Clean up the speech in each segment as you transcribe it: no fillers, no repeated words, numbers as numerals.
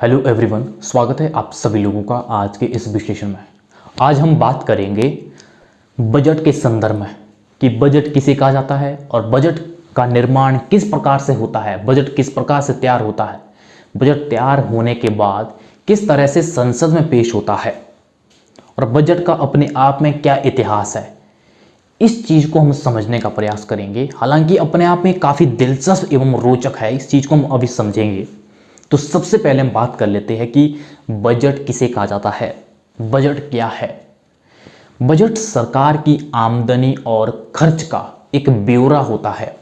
Hello everyone, स्वागत है आप सभी लोगों का आज के इस विश्लेषण में। आज हम बात करेंगे बजट के संदर्भ में कि बजट किसे कहा जाता है और बजट का निर्माण किस प्रकार से होता है, बजट किस प्रकार से तैयार होता है, बजट तैयार होने के बाद किस तरह से संसद में पेश होता है और बजट का अपने आप में क्या इतिहास है। इस चीज़ को हम समझने का प्रयास करेंगे। हालांकि अपने आप में काफ़ी दिलचस्प एवं रोचक है, इस चीज़ को हम अभी समझेंगे। तो सबसे पहले हम बात कर लेते हैं कि बजट किसे कहा जाता है, बजट क्या है। बजट सरकार की आमदनी और खर्च का एक ब्यौरा होता है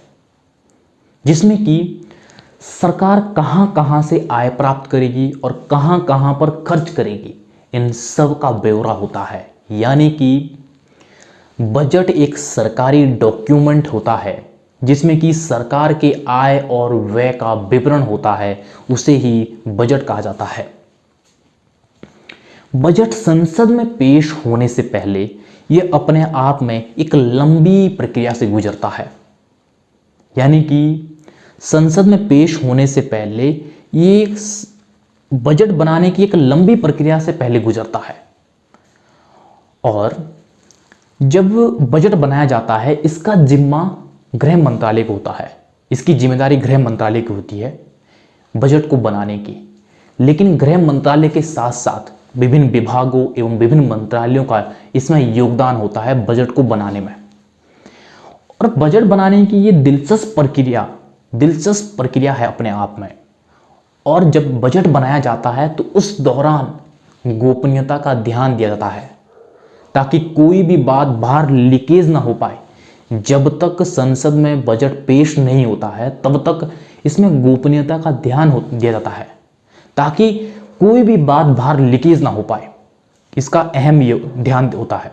जिसमें कि सरकार कहां कहां से आय प्राप्त करेगी और कहां कहां पर खर्च करेगी, इन सब का ब्यौरा होता है। यानी कि बजट एक सरकारी डॉक्यूमेंट होता है जिसमें कि सरकार के आय और व्यय का विवरण होता है, उसे ही बजट कहा जाता है। बजट संसद में पेश होने से पहले यह अपने आप में एक लंबी प्रक्रिया से गुजरता है। यानी कि संसद में पेश होने से पहले ये बजट बनाने की एक लंबी प्रक्रिया से पहले गुजरता है। और जब बजट बनाया जाता है इसका जिम्मा गृह मंत्रालय को होता है, इसकी जिम्मेदारी गृह मंत्रालय की होती है बजट को बनाने की। लेकिन गृह मंत्रालय के साथ साथ विभिन्न विभागों एवं विभिन्न मंत्रालयों का इसमें योगदान होता है बजट को बनाने में। और बजट बनाने की ये दिलचस्प प्रक्रिया है अपने आप में। और जब बजट बनाया जाता है तो उस दौरान गोपनीयता का ध्यान दिया जाता है ताकि कोई भी बात बाहर लीकेज ना हो पाए। जब तक संसद में बजट पेश नहीं होता है तब तक इसमें गोपनीयता का ध्यान दिया जाता है ताकि कोई भी बात बाहर लीकेज ना हो पाए। इसका अहम ये ध्यान होता है।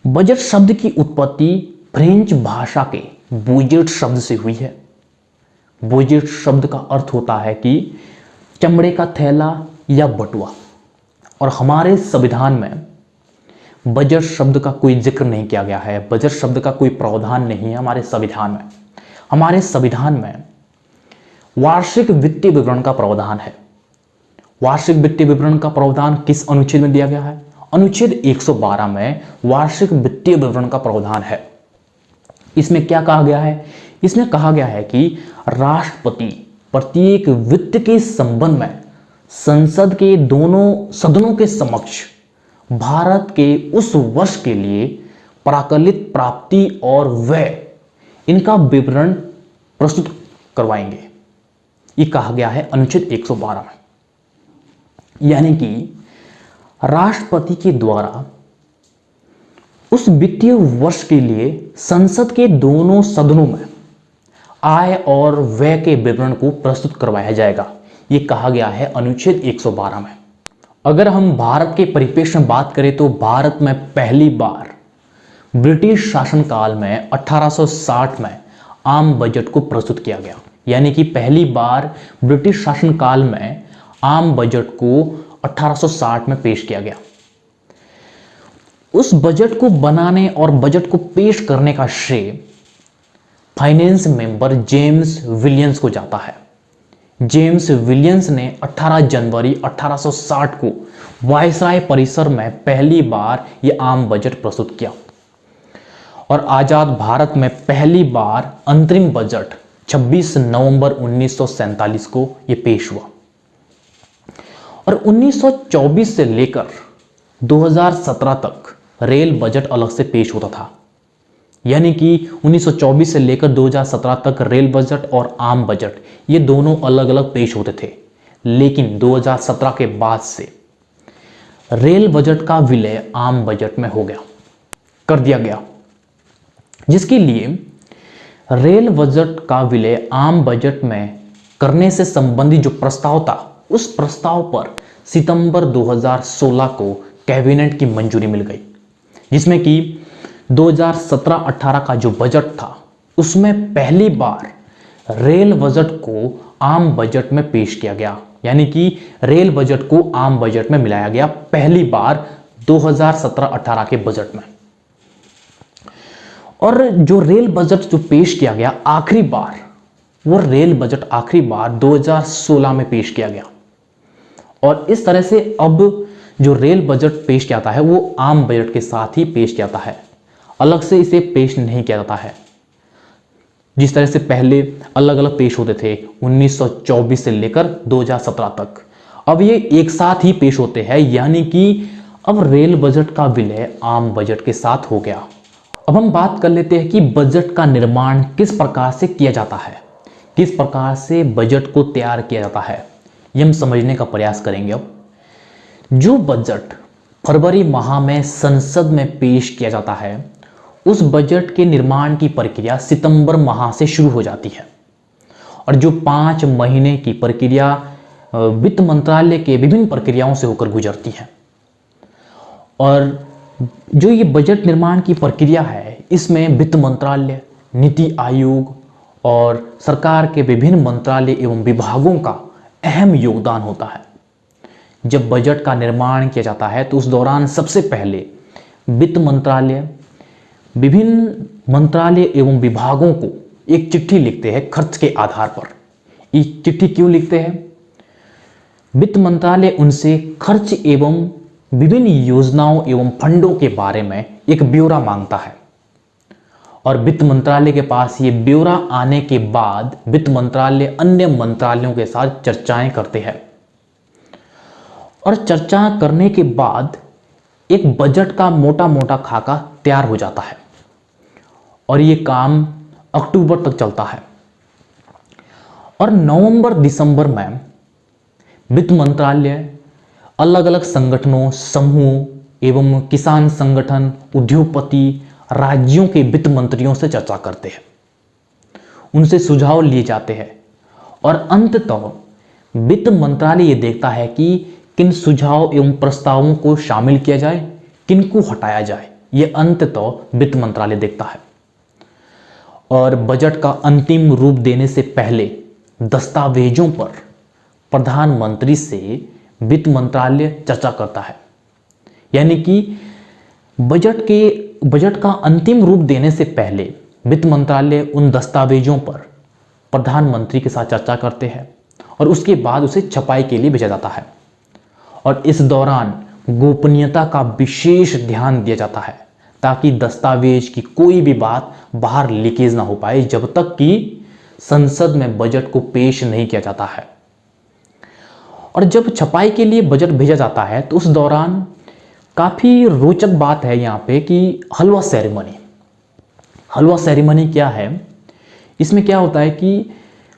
बजट शब्द की उत्पत्ति फ्रेंच भाषा के बुजेट शब्द से हुई है। बुजेट शब्द का अर्थ होता है कि चमड़े का थैला या बटुआ। और हमारे संविधान में बजट शब्द का कोई जिक्र नहीं किया गया है, बजट शब्द का कोई प्रावधान नहीं है हमारे संविधान में। हमारे संविधान में वार्षिक वित्तीय विवरण का प्रावधान है। वार्षिक वित्तीय विवरण का प्रावधान किस अनुच्छेद में दिया गया है? अनुच्छेद 112 में वार्षिक वित्तीय विवरण का प्रावधान है। इसमें क्या कहा गया है? इसमें कहा गया है कि राष्ट्रपति प्रत्येक वित्त के संबंध में संसद के दोनों सदनों के समक्ष भारत के उस वर्ष के लिए प्राकलित प्राप्ति और व्यय इनका विवरण प्रस्तुत करवाएंगे। ये कहा गया है अनुच्छेद 112 में। यानी कि राष्ट्रपति के द्वारा उस वित्तीय वर्ष के लिए संसद के दोनों सदनों में आय और व्यय के विवरण को प्रस्तुत करवाया जाएगा। ये कहा गया है अनुच्छेद 112 में। अगर हम भारत के परिप्रेक्ष्य में बात करें तो भारत में पहली बार ब्रिटिश शासनकाल में 1860 में आम बजट को प्रस्तुत किया गया। यानी कि पहली बार ब्रिटिश शासनकाल में आम बजट को 1860 में पेश किया गया। उस बजट को बनाने और बजट को पेश करने का श्रेय फाइनेंस मेंबर जेम्स विलियम्स को जाता है। जेम्स विलियम्स ने 18 जनवरी 1860 को वायसराय परिसर में पहली बार यह आम बजट प्रस्तुत किया। और आजाद भारत में पहली बार अंतरिम बजट 26 नवंबर 1947 को यह पेश हुआ। और 1924 से लेकर 2017 तक रेल बजट अलग से पेश होता था। यानी कि 1924 से लेकर 2017 तक रेल बजट और आम बजट ये दोनों अलग अलग पेश होते थे। लेकिन 2017 के बाद से रेल बजट का विलय आम बजट में हो गया, कर दिया गया, जिसके लिए रेल बजट का विलय आम बजट में करने से संबंधित जो प्रस्ताव था उस प्रस्ताव पर सितंबर 2016 को कैबिनेट की मंजूरी मिल गई, जिसमें कि 2017-18 का जो बजट था उसमें पहली बार रेल बजट को आम बजट में पेश किया गया। यानी कि रेल बजट को आम बजट में मिलाया गया पहली बार 2017-18 के बजट में। और जो रेल बजट जो पेश किया गया आखिरी बार वो रेल बजट आखिरी बार 2016 में पेश किया गया। और इस तरह से अब जो रेल बजट पेश किया जाता है वो आम बजट के साथ ही पेश किया जाता है, अलग से इसे पेश नहीं किया जाता है। जिस तरह से पहले अलग अलग पेश होते थे 1924 से लेकर 2017 तक, अब ये एक साथ ही पेश होते हैं, यानी कि अब रेल बजट का विलय आम बजट के साथ हो गया। अब हम बात कर लेते हैं कि बजट का निर्माण किस प्रकार से किया जाता है, किस प्रकार से बजट को तैयार किया जाता है, ये हम समझने का प्रयास करेंगे। अब जो बजट फरवरी माह में संसद में पेश किया जाता है, उस बजट के निर्माण की प्रक्रिया सितंबर माह से शुरू हो जाती है। और जो 5 महीने की प्रक्रिया वित्त मंत्रालय के विभिन्न प्रक्रियाओं से होकर गुजरती है। और जो ये बजट निर्माण की प्रक्रिया है, इसमें वित्त मंत्रालय, नीति आयोग और सरकार के विभिन्न मंत्रालय एवं विभागों का अहम योगदान होता है। जब बजट का निर्माण किया जाता है तो उस दौरान सबसे पहले वित्त मंत्रालय विभिन्न मंत्रालय एवं विभागों को एक चिट्ठी लिखते हैं खर्च के आधार पर। ये चिट्ठी क्यों लिखते हैं? वित्त मंत्रालय उनसे खर्च एवं विभिन्न योजनाओं एवं फंडों के बारे में एक ब्यौरा मांगता है। और वित्त मंत्रालय के पास ये ब्यौरा आने के बाद वित्त मंत्रालय अन्य मंत्रालयों के साथ चर्चाएं करते हैं। और चर्चा करने के बाद एक बजट का मोटा मोटा खाका तैयार हो जाता है। और ये काम अक्टूबर तक चलता है। और नवंबर दिसंबर में वित्त मंत्रालय अलग अलग संगठनों, समूह एवं किसान संगठन, उद्योगपति, राज्यों के वित्त मंत्रियों से चर्चा करते हैं, उनसे सुझाव लिए जाते हैं। और अंततः वित्त मंत्रालय ये देखता है कि किन सुझाव एवं प्रस्तावों को शामिल किया जाए, किनको हटाया जाए, ये अंततः वित्त मंत्रालय देखता है। और बजट का अंतिम रूप देने से पहले दस्तावेजों पर प्रधानमंत्री से वित्त मंत्रालय चर्चा करता है। यानी कि बजट का अंतिम रूप देने से पहले वित्त मंत्रालय उन दस्तावेजों पर प्रधानमंत्री के साथ चर्चा करते हैं और उसके बाद उसे छपाई के लिए भेजा जाता है। और इस दौरान गोपनीयता का विशेष ध्यान दिया जाता है ताकि दस्तावेज की कोई भी बात बाहर लीकेज ना हो पाए जब तक कि संसद में बजट को पेश नहीं किया जाता है। और जब छपाई के लिए बजट भेजा जाता है तो उस दौरान काफ़ी रोचक बात है यहाँ पे कि हलवा सेरेमनी। हलवा सेरेमनी क्या है? इसमें क्या होता है कि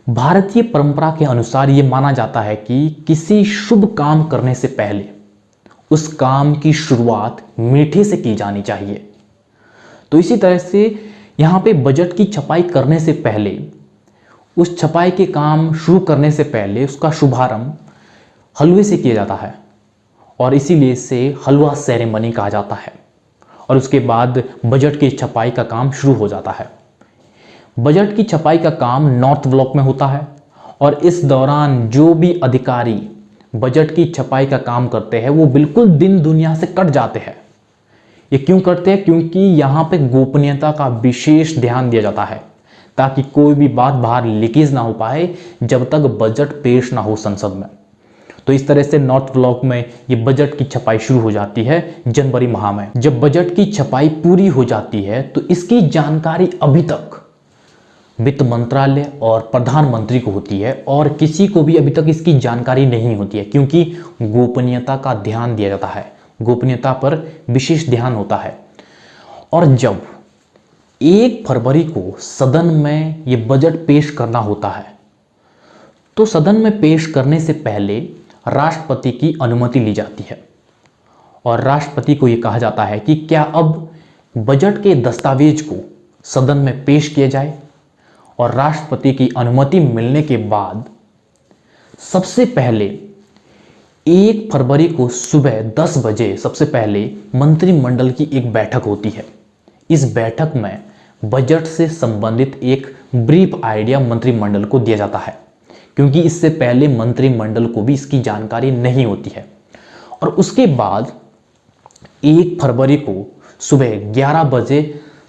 भारतीय परंपरा के अनुसार ये माना जाता है कि किसी शुभ काम करने से पहले उस काम की शुरुआत मीठे से की जानी चाहिए। तो इसी तरह से यहाँ पे बजट की छपाई करने से पहले, उस छपाई के काम शुरू करने से पहले उसका शुभारंभ हलवे से किया जाता है और इसीलिए इसे हलवा सेरेमनी कहा जाता है। और उसके बाद बजट की छपाई का काम शुरू हो जाता है। बजट की छपाई का काम नॉर्थ ब्लॉक में होता है और इस दौरान जो भी अधिकारी बजट की छपाई का काम करते हैं वो बिल्कुल दिन दुनिया से कट जाते हैं। ये क्यों करते हैं? क्योंकि यहाँ पे गोपनीयता का विशेष ध्यान दिया जाता है ताकि कोई भी बात बाहर लीकेज ना हो पाए जब तक बजट पेश ना हो संसद में। तो इस तरह से नॉर्थ ब्लॉक में ये बजट की छपाई शुरू हो जाती है जनवरी माह में। जब बजट की छपाई पूरी हो जाती है तो इसकी जानकारी अभी तक वित्त मंत्रालय और प्रधानमंत्री को होती है और किसी को भी अभी तक इसकी जानकारी नहीं होती है क्योंकि गोपनीयता का ध्यान दिया जाता है, गोपनीयता पर विशेष ध्यान होता है। और जब 1 फरवरी को सदन में ये बजट पेश करना होता है तो सदन में पेश करने से पहले राष्ट्रपति की अनुमति ली जाती है और राष्ट्रपति को यह कहा जाता है कि क्या अब बजट के दस्तावेज को सदन में पेश किया जाए। और राष्ट्रपति की अनुमति मिलने के बाद सबसे पहले 1 फरवरी को सुबह 10 बजे सबसे पहले मंत्रिमंडल की एक बैठक होती है। इस बैठक में बजट से संबंधित एक ब्रीफ आइडिया मंत्रिमंडल को दिया जाता है क्योंकि इससे पहले मंत्रिमंडल को भी इसकी जानकारी नहीं होती है। और उसके बाद 1 फरवरी को सुबह 11 बजे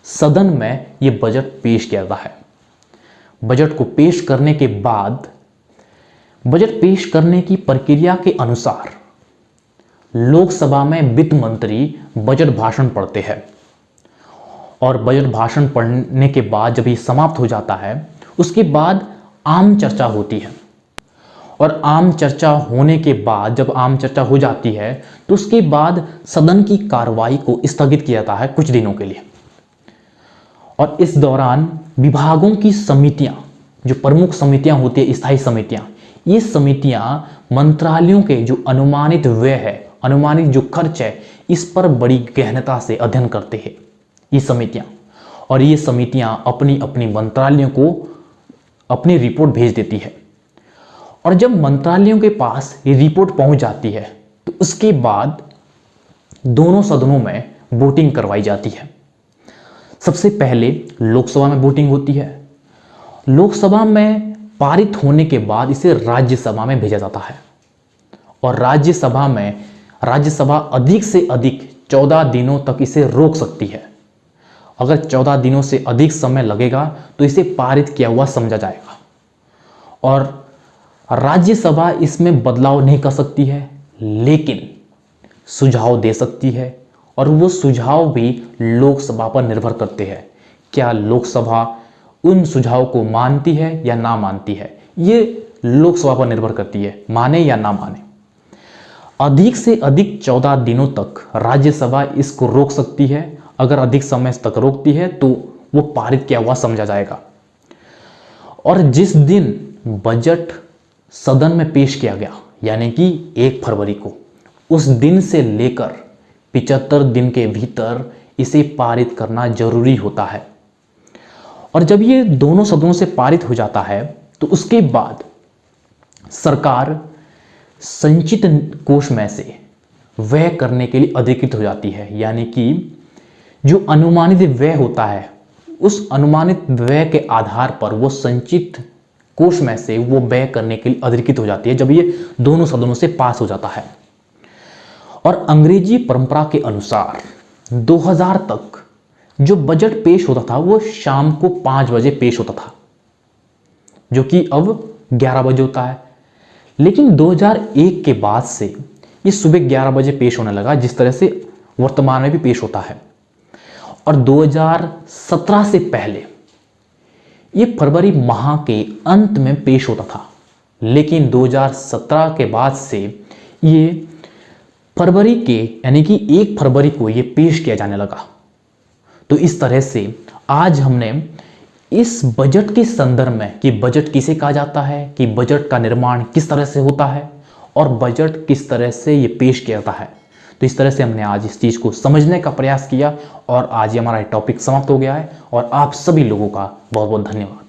सदन में ये बजट पेश किया जाता है। बजट को पेश करने के बाद बजट पेश करने की प्रक्रिया के अनुसार लोकसभा में वित्त मंत्री बजट भाषण पढ़ते हैं और बजट भाषण पढ़ने के बाद जब ये समाप्त हो जाता है उसके बाद आम चर्चा होती है और आम चर्चा होने के बाद जब आम चर्चा हो जाती है तो उसके बाद सदन की कार्रवाई को स्थगित किया जाता है कुछ दिनों के लिए। और इस दौरान विभागों की समितियां, जो प्रमुख समितियां होती है, स्थायी समितियां, ये समितियां मंत्रालयों के जो अनुमानित व्यय है, अनुमानित जो खर्च है, इस पर बड़ी गहनता से अध्ययन करते हैं ये समितियां। और ये समितियां अपनी अपनी मंत्रालयों को अपनी रिपोर्ट भेज देती है और जब मंत्रालयों के पास ये रिपोर्ट पहुंच जाती है तो उसके बाद दोनों सदनों में वोटिंग करवाई जाती है। सबसे पहले लोकसभा में वोटिंग होती है। लोकसभा में पारित होने के बाद इसे राज्यसभा में भेजा जाता है और राज्यसभा अधिक से अधिक 14 दिनों तक इसे रोक सकती है। अगर 14 दिनों से अधिक समय लगेगा तो इसे पारित किया हुआ समझा जाएगा और राज्यसभा इसमें बदलाव नहीं कर सकती है, लेकिन सुझाव दे सकती है और वो सुझाव भी लोकसभा पर निर्भर करते हैं। क्या लोकसभा उन सुझाव को मानती है या ना मानती है, ये लोकसभा पर निर्भर करती है, माने या ना माने। अधिक से अधिक 14 दिनों तक राज्यसभा इसको रोक सकती है। अगर अधिक समय तक रोकती है तो वो पारित किया हुआ समझा जाएगा। और जिस दिन बजट सदन में पेश किया गया यानी कि 1 फरवरी को, उस दिन से लेकर 75 दिन के भीतर इसे पारित करना जरूरी होता है। और जब ये दोनों सदनों से पारित हो जाता है तो उसके बाद सरकार संचित कोष में से व्यय करने के लिए अधिकृत हो जाती है। यानी कि जो अनुमानित व्यय होता है उस अनुमानित व्यय के आधार पर वो संचित कोष में से वो व्यय करने के लिए अधिकृत हो जाती है जब ये दोनों सदनों से पास हो जाता है। और अंग्रेजी परंपरा के अनुसार 2000 तक जो बजट पेश होता था वो शाम को 5 बजे पेश होता था, जो कि अब 11 बजे होता है। लेकिन 2001 के बाद से ये सुबह 11 बजे पेश होने लगा, जिस तरह से वर्तमान में भी पेश होता है। और 2017 से पहले ये फरवरी माह के अंत में पेश होता था, लेकिन 2017 के बाद से ये फरवरी के यानी कि 1 फरवरी को ये पेश किया जाने लगा। तो इस तरह से आज हमने इस बजट के संदर्भ में कि बजट किसे कहा जाता है, कि बजट का निर्माण किस तरह से होता है और बजट किस तरह से ये पेश किया जाता है, तो इस तरह से हमने आज इस चीज़ को समझने का प्रयास किया और आज ये हमारा टॉपिक समाप्त हो गया है। और आप सभी लोगों का बहुत बहुत धन्यवाद।